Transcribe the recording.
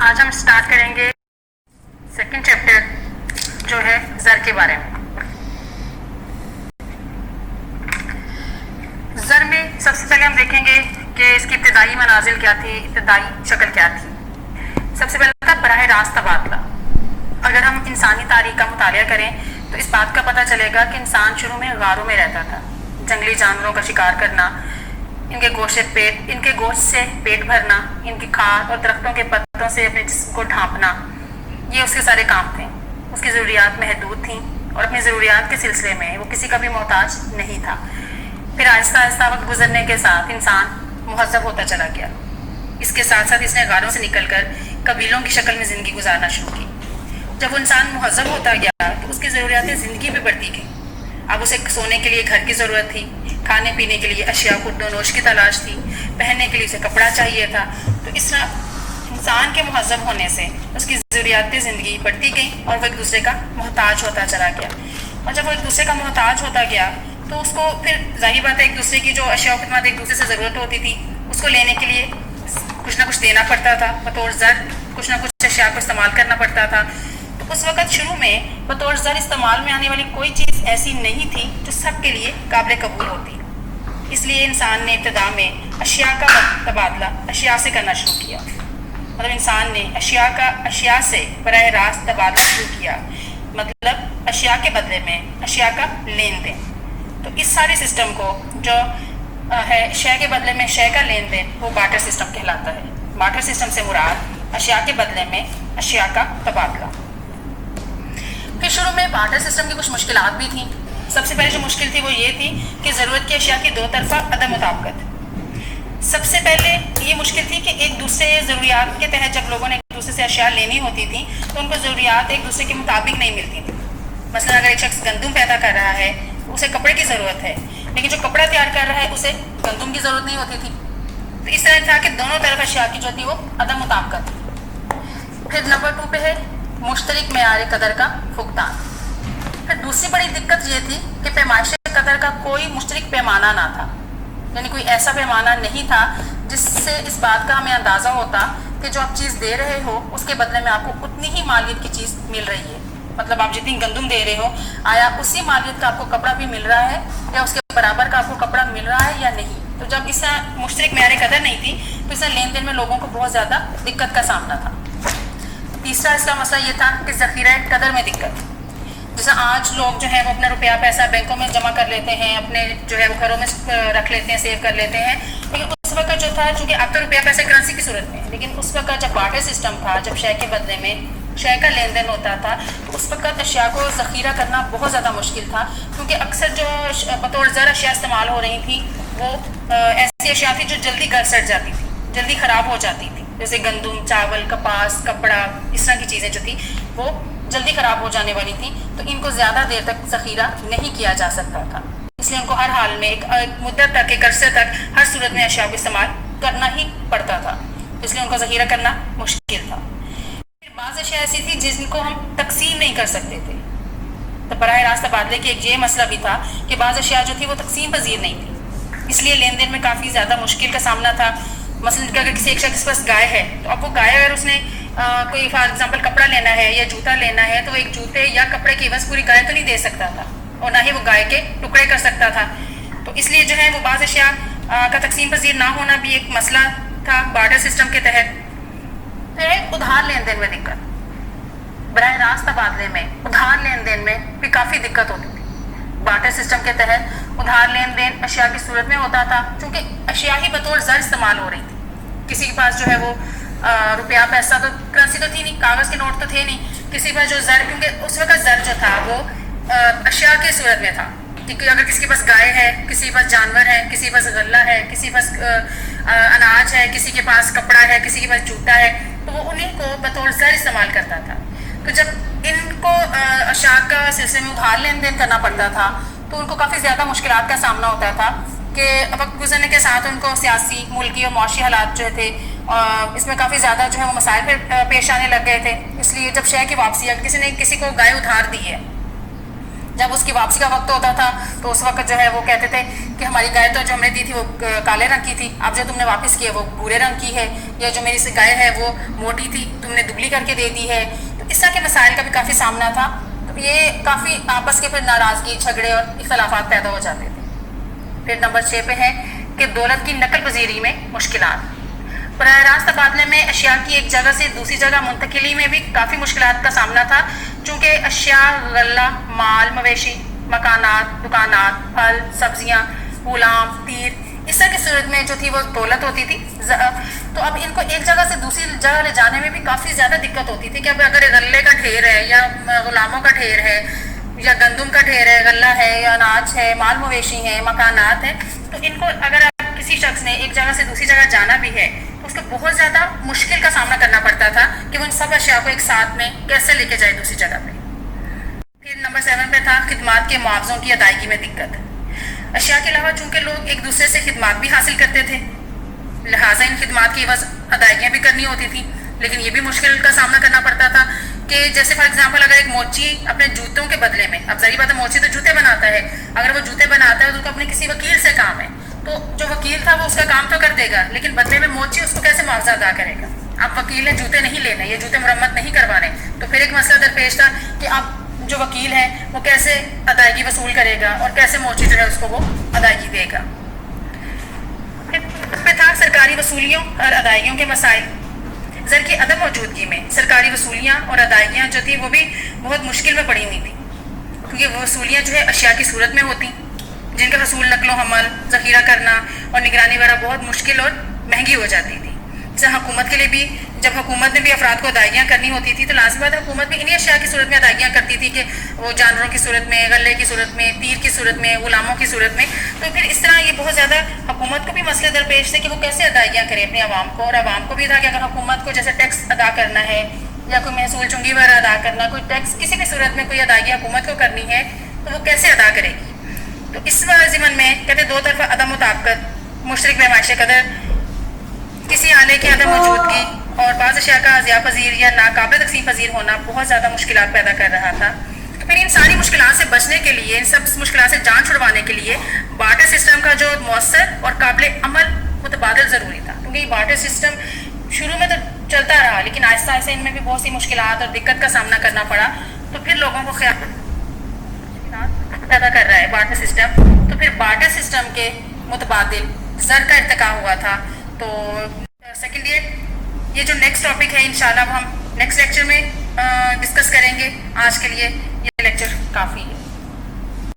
آج ہم سٹارٹ کریں گے سیکنڈ چیپٹر جو ہے زر کے بارے میں. زر میں سب سے پہلے ہم دیکھیں گے کہ اس کی ابتدائی منازل کیا تھی, ابتدائی شکل کیا تھی. سب سے پہلے تھا براہ راست تبادلہ. اگر ہم انسانی تاریخ کا مطالعہ کریں تو اس بات کا پتہ چلے گا کہ انسان شروع میں غاروں میں رہتا تھا. جنگلی جانوروں کا شکار کرنا, ان کے گوشت سے پیٹ بھرنا, ان کی کھاد اور درختوں کے پتوں سے اپنے جسم کو ڈھانپنا, یہ اس کے سارے کام تھے. اس کی ضروریات محدود تھیں اور اپنی ضروریات کے سلسلے میں وہ کسی کا بھی محتاج نہیں تھا. پھر آہستہ آہستہ وقت گزرنے کے ساتھ انسان مہذب ہوتا چلا گیا. اس کے ساتھ ساتھ اس نے غاروں سے نکل کر قبیلوں کی شکل میں زندگی گزارنا شروع کی. جب وہ انسان مہذب ہوتا گیا تو اس کی ضروریات زندگی بھی بڑھتی گئی. اب اسے سونے کے لیے گھر کی ضرورت تھی, کھانے پینے کے لیے اشیاء خورد و نوش کی تلاش تھی, پہننے کے لیے اسے کپڑا چاہیے تھا. تو اس طرح انسان کے مہذب ہونے سے اس کی ضروریات زندگی بڑھتی گئی اور وہ ایک دوسرے کا محتاج ہوتا چلا گیا. اور جب وہ ایک دوسرے کا محتاج ہوتا گیا تو اس کو پھر ظاہر بات ہے ایک دوسرے کی جو اشیاء و خدمات ایک دوسرے سے ضرورت ہوتی تھی اس کو لینے کے لیے کچھ نہ کچھ دینا پڑتا تھا. بطور زر کچھ نہ کچھ اشیاء کو استعمال کرنا پڑتا تھا. تو اس وقت شروع میں بطور زر استعمال میں آنے والی کوئی چیز ایسی نہیں تھی جو سب کے لیے قابل قبول ہوتی. اس لیے انسان نے ابتدا میں اشیاء کا تبادلہ اشیاء سے کرنا شروع کیا. مطلب انسان نے اشیاء سے براہ راست تبادلہ شروع کیا, مطلب اشیاء کے بدلے میں اشیاء کا لین دین. تو اس سارے سسٹم کو جو ہے شے کے بدلے میں شے کا لین دین وہ بارٹر سسٹم کہلاتا ہے. بارٹر سسٹم سے مراد اشیاء کے بدلے میں اشیاء کا تبادلہ. پھر شروع میں بارٹر سسٹم کی کچھ مشکلات بھی تھیں. سب سے پہلے جو مشکل تھی وہ یہ تھی کہ ضرورت کی اشیاء کی دو طرفہ عدم مطابقت. سب سے پہلے یہ مشکل تھی کہ ایک دوسرے ضروریات کے تحت جب لوگوں نے ایک دوسرے سے اشیاء لینی ہوتی تھی تو ان کو ضروریات ایک دوسرے کے مطابق نہیں ملتی تھی. مثلا اگر ایک شخص گندم پیدا کر رہا ہے اسے کپڑے کی ضرورت ہے, لیکن جو کپڑا تیار کر رہا ہے اسے گندم کی ضرورت نہیں ہوتی تھی. تو اس طرح تھا کہ دونوں طرف اشیاء کی جو تھی وہ عدم مطابقت تھی. پھر نمبر 2 پہ ہے مشترک معیار قدر کا فقدان. پھر دوسری بڑی دقت یہ تھی کہ پیمائش قدر کا کوئی مشترک پیمانہ نہ تھا. یعنی کوئی ایسا پیمانہ نہیں تھا جس سے اس بات کا ہمیں اندازہ ہوتا کہ جو آپ چیز دے رہے ہو اس کے بدلے میں آپ کو اتنی ہی مالیت کی چیز مل رہی ہے. مطلب آپ جتنی گندم دے رہے ہو آیا اسی مالیت کا آپ کو کپڑا بھی مل رہا ہے یا اس کے برابر کا آپ کو کپڑا مل رہا ہے یا نہیں. تو جب اس طرح مشترک معیار قدر نہیں تھی تو اس طرح لین دین میں لوگوں کو بہت زیادہ دقت کا سامنا تھا. تیسرا اس کا مسئلہ یہ تھا کہ ذخیرہ قدر میں دقت. جیسے آج لوگ جو ہیں وہ اپنا روپیہ پیسہ بینکوں میں جمع کر لیتے ہیں, اپنے جو ہے وہ گھروں میں رکھ لیتے ہیں, سیو کر لیتے ہیں. لیکن اس وقت جو تھا چونکہ اب تو روپیہ پیسے کرنسی کی صورت میں, لیکن اس وقت جب بارٹر سسٹم تھا, جب شے کے بدلے میں شے کا لین دین ہوتا تھا تو اس وقت اشیاء کو ذخیرہ کرنا بہت زیادہ مشکل تھا. کیونکہ اکثر جو بطور زر اشیاء استعمال ہو رہی تھیں وہ ایسی اشیاء تھی جو جلدی گل سڑ جاتی تھی, جلدی خراب ہو جاتی تھی. جیسے گندم, چاول, کپاس, کپڑا, اس طرح کی چیزیں جو تھیں وہ جلدی خراب ہو جانے والی تھیں. تو ان کو زیادہ دیر تک ذخیرہ نہیں کیا جا سکتا تھا. اس لیے ان کو ہر حال میں ایک مدت تک, ایک عرصے تک ہر صورت میں اشیاء کو استعمال کرنا ہی پڑتا تھا. اس لیے ان کو ذخیرہ کرنا مشکل تھا. پھر بعض اشیاء ایسی تھی جن کو ہم تقسیم نہیں کر سکتے تھے. تو براہ راست تبادلے کی ایک یہ مسئلہ بھی تھا کہ بعض اشیاء جو تھی وہ تقسیم پذیر نہیں تھی. اس لیے لین دین میں کافی زیادہ مشکل کا سامنا تھا. مثلاً اگر کسی ایک شخص کے پاس گائے ہے تو اب وہ گائے اگر اس نے کوئی فار ایگزامپل کپڑا لینا ہے یا جوتا لینا ہے تو ایک جوتے یا کپڑے کی عوض پوری گائے تو نہیں دے سکتا تھا, اور نہ ہی وہ گائے کے ٹکڑے کر سکتا تھا. تو اس لیے جو ہے وہ بعض اشیاء کا تقسیم پذیر نہ ہونا بھی ایک مسئلہ تھا بارٹر سسٹم کے تحت. پھر ادھار لین دین میں دقت. براہ راست تبادلے میں ادھار لین دین میں بھی کافی دقت ہوتی تھی. بارٹر سسٹم کے تحت ادھار لین دین اشیاء کی صورت میں ہوتا تھا چونکہ اشیاء ہی بطور زر استعمال ہو رہی تھی. کسی کے پاس جو ہے وہ روپیہ پیسہ تو کرنسی تو تھی نہیں, کاغذ کے نوٹ تو تھے نہیں. کسی کے پاس جو زر, کیونکہ اس وقت زر جو تھا وہ اشیاء کی صورت میں تھا. کیونکہ اگر کسی کے پاس گائے ہے, کسی کے پاس جانور ہے, کسی کے پاس غلہ ہے, کسی کے پاس اناج ہے, کسی کے پاس کپڑا ہے, کسی کے پاس جوتا ہے, تو وہ انہیں کو بطور زر استعمال کرتا تھا. تو جب ان کو اشیاء کا سلسلے میں ادھار لین دین کرنا پڑتا تھا تو ان کو کافی زیادہ مشکلات کا سامنا ہوتا تھا کہ وقت گزرنے کے ساتھ ان کو سیاسی, ملکی اور معاشی حالات جو تھے اس میں کافی زیادہ جو ہے وہ مسائل پیش آنے لگ گئے تھے. اس لیے جب شے کی واپسی, اگر کسی نے کسی کو گائے ادھار دی ہے جب اس کی واپسی کا وقت ہوتا تھا تو اس وقت جو ہے وہ کہتے تھے کہ ہماری گائے تو جو ہم نے دی تھی وہ کالے رنگ کی تھی، اب جو تم نے واپس کی ہے وہ بھورے رنگ کی ہے، یا جو میری گائے ہے وہ موٹی تھی تم نے دبلی کر کے دے دی ہے۔ تو اس طرح کے مسائل کا بھی کافی سامنا تھا، تو یہ کافی آپس کے پھر ناراضگی، جھگڑے اور اختلافات پیدا ہو جاتے تھے۔ پھر نمبر 6 پہ ہے کہ دولت کی نقل پذیری میں مشکلات۔ براہ راست تبادلے میں اشیاء کی ایک جگہ سے دوسری جگہ منتقلی میں بھی کافی مشکلات کا سامنا تھا، چونکہ اشیاء، غلہ، مال، مویشی، مکانات، دکانات، پھل، سبزیاں، غلام، تیر، اس طرح کی صورت میں جو تھی وہ دولت ہوتی تھی، تو اب ان کو ایک جگہ سے دوسری جگہ لے جانے میں بھی کافی زیادہ دقت ہوتی تھی کہ اب اگر غلے کا ڈھیر ہے یا غلاموں کا ڈھیر ہے یا گندم کا ڈھیر ہے، غلہ ہے یا اناج ہے، مال مویشی ہیں، مکانات ہیں، تو ان کو اگر اب کسی شخص نے ایک جگہ سے دوسری جگہ جانا بھی ہے تو اس کو بہت زیادہ مشکل کا سامنا کرنا پڑتا تھا کہ وہ ان سب اشیاء کو ایک ساتھ میں کیسے لے کے جائے دوسری جگہ پہ۔ پھر نمبر 7 پہ تھا خدمات کے معاوضوں کی ادائیگی میں دقت۔ اشیاء کے علاوہ چونکہ لوگ ایک دوسرے سے خدمات بھی حاصل کرتے تھے، لہٰذا ان خدمات کی عوض ادائیگیاں بھی کرنی ہوتی تھیں، لیکن یہ بھی مشکل کا سامنا کرنا پڑتا تھا کہ جیسے فار ایگزامپل اگر ایک موچی اپنے جوتوں کے بدلے میں، اب ظاہر بات ہے موچی تو جوتے بناتا ہے، اگر وہ جوتے بناتا ہے تو اس کو اپنے کسی وکیل سے کام ہے، تو جو وکیل تھا وہ اس کا کام تو کر دے گا، لیکن بدلے میں موچی اس کو کیسے معاوضہ ادا کرے گا؟ اب وکیل نے جوتے نہیں لینے، یہ جوتے مرمت نہیں کروانے، تو پھر ایک مسئلہ درپیش تھا کہ اب جو وکیل ہے وہ کیسے ادائیگی وصول کرے گا اور کیسے موچی جو ہے اس کو وہ ادائیگی دے گا۔ پھر تھا سرکاری وصولیوں اور ادائیگیوں کے مسائل۔ زر کی عدم موجودگی میں سرکاری وصولیاں اور ادائیگیاں جو تھیں وہ بھی بہت مشکل میں پڑی ہوئی تھیں، کیونکہ وہ وصولیاں جو ہے اشیاء کی صورت میں ہوتی، جن کا حصول، نقل و حمل، ذخیرہ کرنا اور نگرانی وغیرہ بہت مشکل اور مہنگی ہو جاتی تھی۔ جیسے حکومت کے لیے بھی جب حکومت نے بھی افراد کو ادائیگیاں کرنی ہوتی تھی تو لازمی بات ہے حکومت بھی انہی اشیاء کی صورت میں ادائیگیاں کرتی تھی کہ وہ جانوروں کی صورت میں، غلے کی صورت میں، تیر کی صورت میں، غلاموں کی صورت میں، تو پھر اس طرح یہ بہت زیادہ حکومت کو بھی مسئلے درپیش تھے کہ وہ کیسے ادائیگیاں کرے اپنے عوام کو، اور عوام کو بھی تھا کہ اگر حکومت کو جیسے ٹیکس ادا کرنا ہے یا کوئی محصول چنگی وغیرہ ادا کرنا، کوئی ٹیکس کسی بھی صورت میں کوئی ادائیگی حکومت کو کرنی ہے تو وہ کیسے ادا کرے گی۔ تو اس ضمن میں کہتے دو طرفہ عدم مطابقت، مشترک پیمائش قدر، کسی آلے کی عدم موجودگی اور بعض اشیاء کا اضیاء پذیر یا ناقابل تقسیم پذیر ہونا بہت زیادہ مشکلات پیدا کر رہا تھا۔ تو پھر ان ساری مشکلات سے بچنے کے لیے، ان سب مشکلات سے جان چھڑوانے کے لیے بارٹر سسٹم کا جو مؤثر اور قابل عمل متبادل ضروری تھا، کیونکہ یہ بارٹر سسٹم شروع میں تو چلتا رہا لیکن آہستہ آہستہ ان میں بھی بہت سی مشکلات اور دقت کا سامنا کرنا پڑا، تو پھر لوگوں کو خیال پیدا کر رہا ہے بارٹر سسٹم، تو پھر بارٹر سسٹم کے متبادل زر کا ارتقا ہوا تھا۔ تو سیکنڈ یہ جو نیکسٹ ٹاپک ہے انشاءاللہ ہم نیکسٹ لیکچر میں ڈسکس کریں گے، آج کے لیے یہ لیکچر کافی ہے۔